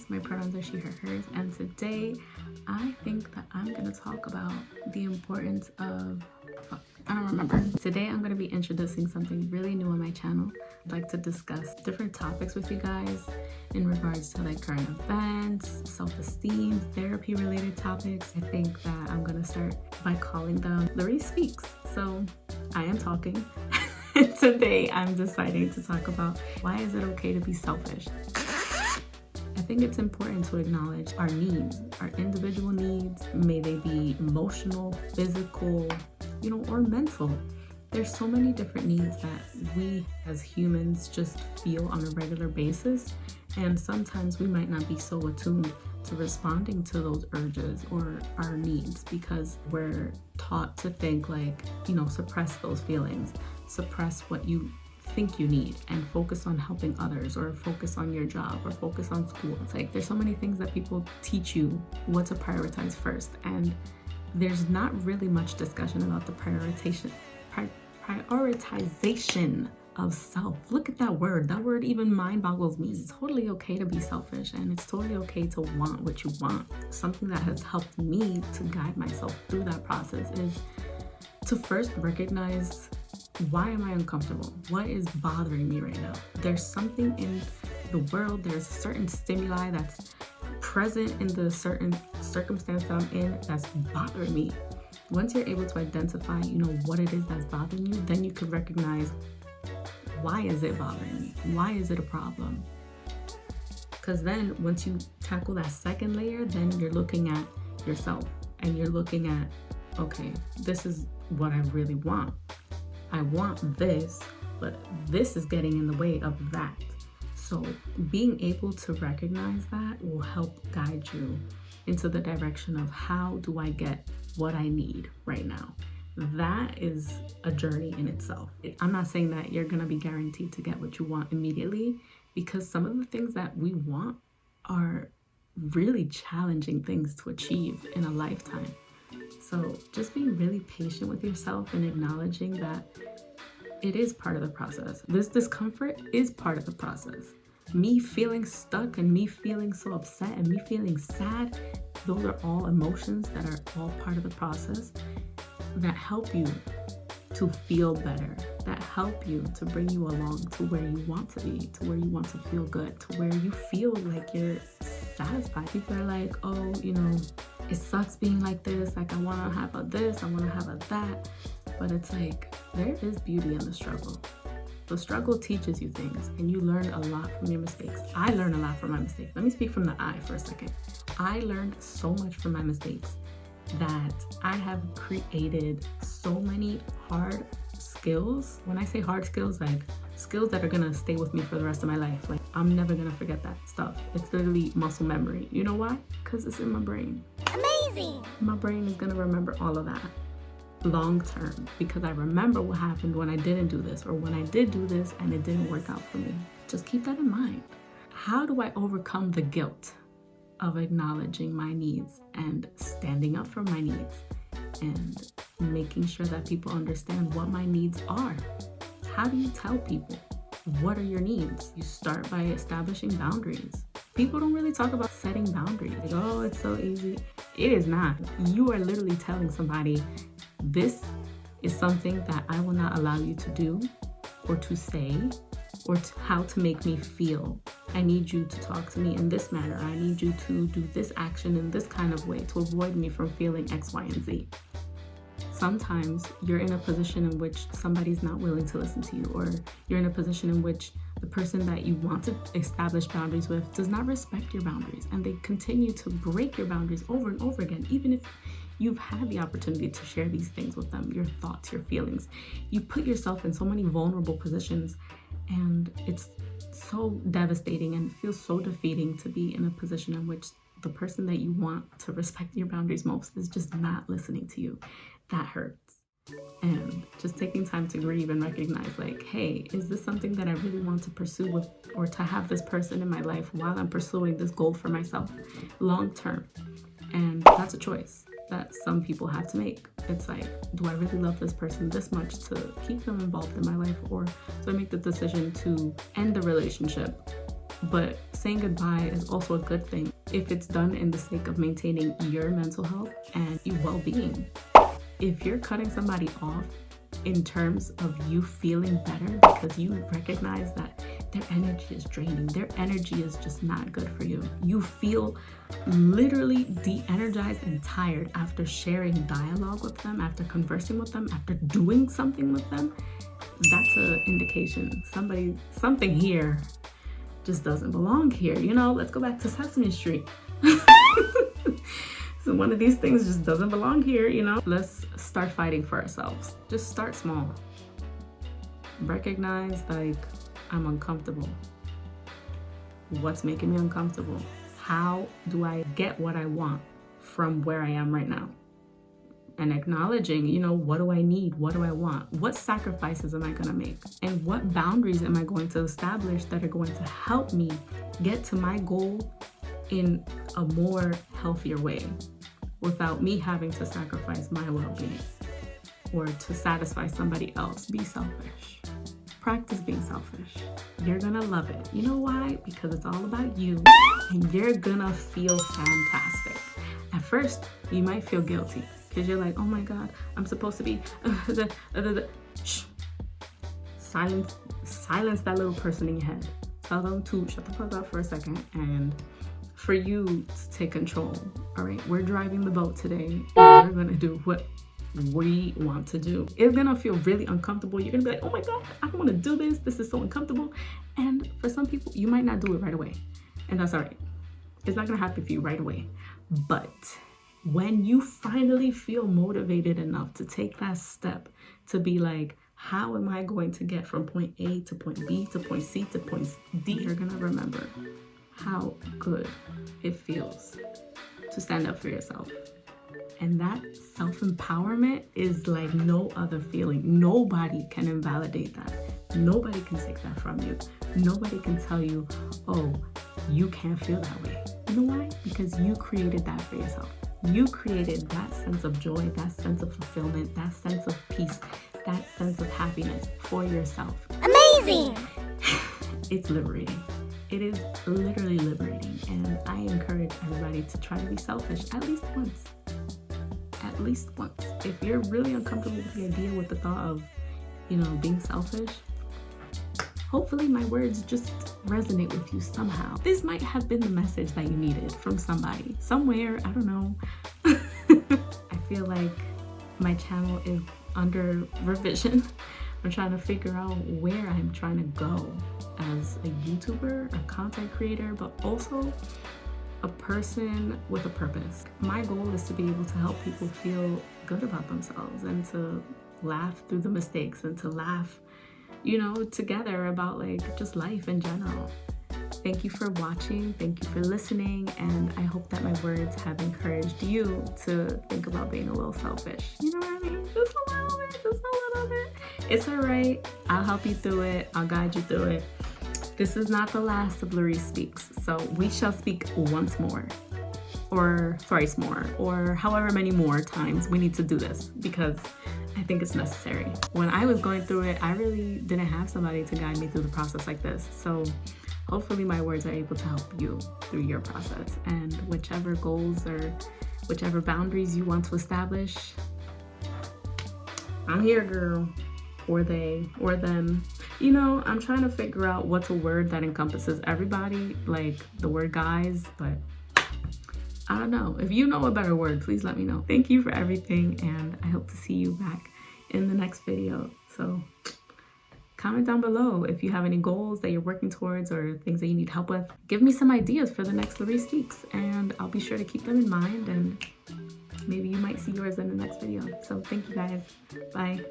My pronouns are she, her, hers. And today, I think that I'm going to talk about the importance of... I don't remember. Today, I'm going to be introducing something really new on my channel. I'd like to discuss different topics with you guys in regards to like current events, self-esteem, therapy-related topics. I think that I'm going to start by calling them Larry Speaks. So I am talking. Today, I'm deciding to talk about why is it okay to be selfish. I think it's important to acknowledge our needs, our individual needs. May they be emotional, physical, or mental. There's so many different needs that we as humans just feel on a regular basis. And sometimes we might not be so attuned to responding to those urges or our needs because we're taught to think like, suppress those feelings, suppress what you think you need and focus on helping others or focus on your job or focus on school. It's like there's so many things that people teach you what to prioritize first, and there's not really much discussion about the prioritization of self. Look at that word. That word even mind boggles me. It's totally okay to be selfish, and it's totally okay to want what you want. Something that has helped me to guide myself through that process is to first recognize, why am I uncomfortable? What is bothering me right now? There's something in the world, there's a certain stimuli that's present in the certain circumstance that I'm in that's bothering me. Once you're able to identify, what it is that's bothering you, then you can recognize, why is it bothering me? Why is it a problem? Because then once you tackle that second layer, then you're looking at yourself and you're looking at, okay, this is what I really want. I want this, but this is getting in the way of that. So being able to recognize that will help guide you into the direction of how do I get what I need right now. That is a journey in itself. I'm not saying that you're going to be guaranteed to get what you want immediately, because some of the things that we want are really challenging things to achieve in a lifetime. So just being really patient with yourself and acknowledging that it is part of the process. This discomfort is part of the process. Me feeling stuck and me feeling so upset and me feeling sad, those are all emotions that are all part of the process that help you to feel better, that help you to bring you along to where you want to be, to where you want to feel good, to where you feel like you're satisfied. People are like, oh, it sucks being like this. Like, I want to have a this, I want to have a that. But it's like, there is beauty in the struggle. The struggle teaches you things and you learn a lot from your mistakes. I learned a lot from my mistakes. Let me speak from the I for a second. I learned so much from my mistakes that I have created so many hard skills. When I say hard skills, like skills that are gonna stay with me for the rest of my life. Like, I'm never gonna forget that stuff. It's literally muscle memory. You know why? Because it's in my brain. Amazing! My brain is gonna remember all of that long term because I remember what happened when I didn't do this or when I did do this and it didn't work out for me. Just keep that in mind. How do I overcome the guilt of acknowledging my needs and standing up for my needs and making sure that people understand what my needs are? How do you tell people what are your needs? You start by establishing boundaries. People don't really talk about setting boundaries. Like, oh, it's so easy. It is not. You are literally telling somebody, this is something that I will not allow you to do or to say or how to make me feel. I need you to talk to me in this manner. I need you to do this action in this kind of way to avoid me from feeling X, Y, and Z. Sometimes you're in a position in which somebody's not willing to listen to you, or you're in a position in which the person that you want to establish boundaries with does not respect your boundaries, and they continue to break your boundaries over and over again, even if you've had the opportunity to share these things with them, your thoughts, your feelings. You put yourself in so many vulnerable positions, and it's so devastating and feels so defeating to be in a position in which the person that you want to respect your boundaries most is just not listening to you. That hurts. And just taking time to grieve and recognize, like, hey, is this something that I really want to pursue with, or to have this person in my life while I'm pursuing this goal for myself long term? And that's a choice that some people have to make. It's like, do I really love this person this much to keep them involved in my life, or do I make the decision to end the relationship but saying goodbye is also a good thing if it's done in the sake of maintaining your mental health and your well-being. If you're cutting somebody off in terms of you feeling better because you recognize that their energy is draining, their energy is just not good for you, you feel literally de-energized and tired after sharing dialogue with them, after conversing with them, after doing something with them, that's an indication something here just doesn't belong here. You know, let's go back to Sesame Street. So one of these things just doesn't belong here, you know? Let's start fighting for ourselves. Just start small. Recognize, like, I'm uncomfortable. What's making me uncomfortable? How do I get what I want from where I am right now? And acknowledging, you know, what do I need? What do I want? What sacrifices am I going to make? And what boundaries am I going to establish that are going to help me get to my goal in a more healthier way without me having to sacrifice my well-being or to satisfy somebody else? Be selfish. Practice being selfish. You're gonna love it. You know why? Because it's all about you and you're gonna feel fantastic. At first, you might feel guilty because you're like, oh my God, I'm supposed to be Shh. Silence that little person in your head. Tell them to shut the fuck up for a second and for you to take control. All right, we're driving the boat today and we're gonna do what we want to do. It's gonna feel really uncomfortable. You're gonna be like, oh my God, I don't want to do this. This is so uncomfortable. And for some people, you might not do it right away. And that's all right. It's not gonna happen for you right away. But when you finally feel motivated enough to take that step to be like, how am I going to get from point A to point B to point C to point D? You're gonna remember how good it feels to stand up for yourself. And that self-empowerment is like no other feeling. Nobody can invalidate that. Nobody can take that from you. Nobody can tell you, oh, you can't feel that way. You know why? Because you created that for yourself. You created that sense of joy, that sense of fulfillment, that sense of peace, that sense of happiness for yourself. Amazing! It's liberating. It is literally liberating. And I encourage everybody to try to be selfish at least once. At least once. If you're really uncomfortable with the idea, with the thought of, you know, being selfish, hopefully my words just resonate with you somehow. This might have been the message that you needed from somebody, somewhere, I don't know. I feel like my channel is under revision. I'm trying to figure out where I'm trying to go as a YouTuber, a content creator, but also a person with a purpose. My goal is to be able to help people feel good about themselves and to laugh through the mistakes and to laugh, you know, together about like just life in general. Thank you for watching. Thank you for listening. And I hope that my words have encouraged you to think about being a little selfish. You know what I mean? Just a little bit, just a little bit. It's all right. I'll help you through it. I'll guide you through it. This is not the last of Larice Speaks, so we shall speak once more, or thrice more, or however many more times we need to do this, because I think it's necessary. When I was going through it, I really didn't have somebody to guide me through the process like this, so hopefully my words are able to help you through your process, and whichever goals or whichever boundaries you want to establish, I'm here, girl. Or they, or them. You know, I'm trying to figure out what's a word that encompasses everybody, like the word guys, but I don't know. If you know a better word, please let me know. Thank you for everything, and I hope to see you back in the next video. So comment down below if you have any goals that you're working towards or things that you need help with. Give me some ideas for the next Larice Speaks, and I'll be sure to keep them in mind, and maybe you might see yours in the next video. So thank you guys. Bye.